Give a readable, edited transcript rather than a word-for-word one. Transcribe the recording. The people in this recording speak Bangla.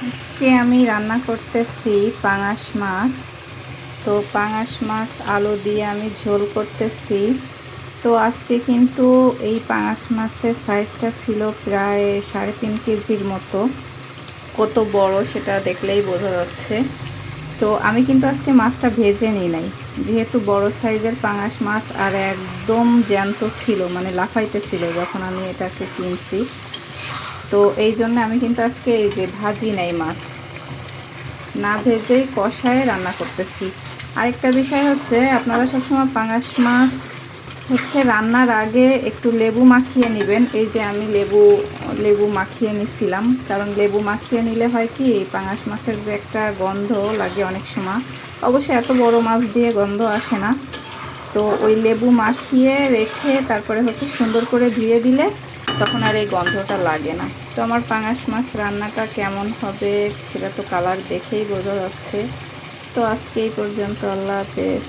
আজকে আমি রান্না করতেছি পাঙাশ মাছ। তো পাঙাশ মাছ আলু দিয়ে আমি ঝোল করতেছি। তো আজকে কিন্তু এই পাঙাশ মাছের সাইজটা ছিল প্রায় 3.5 কেজির মতো। কত বড় সেটা দেখলেই বোঝা যাচ্ছে। তো আমি কিন্তু আজকে মাছটা ভেজে নিই নাই, যেহেতু বড় সাইজের পাঙাশ মাছ আর একদম জ্যান্ত ছিল, মানে লাফাইতেছিল যখন আমি এটাকে কিনছি। তো এই জন্য আমি কিন্তু আজকে এই যে ভাজি নাই, মাছ না ভেজেই কষায় রান্না করতেছি। আরেকটা বিষয় হচ্ছে, আপনারা সবসময় পাঙাশ মাছ হচ্ছে রান্নার আগে একটু লেবু মাখিয়ে নেবেন। এই যে আমি লেবু মাখিয়ে নিছিলাম, কারণ লেবু মাখিয়ে নিলে হয় কি, পাঙাশ মাছের যে একটা গন্ধ লাগে অনেক সময়, অবশ্য এত বড় মাছ দিয়ে গন্ধ আসে না। তো ওই লেবু মাখিয়ে রেখে তারপরে হচ্ছে সুন্দর করে ধুয়ে দিলে তখন আর এই গন্ধটা লাগে না। তো আমার পাঙাশ মাছ রান্নাটা কেমন হবে সেটা তো কালার দেখেই বোঝা যাচ্ছে। তো আজকে এই পর্যন্ত, আল্লাহ হাফেজ।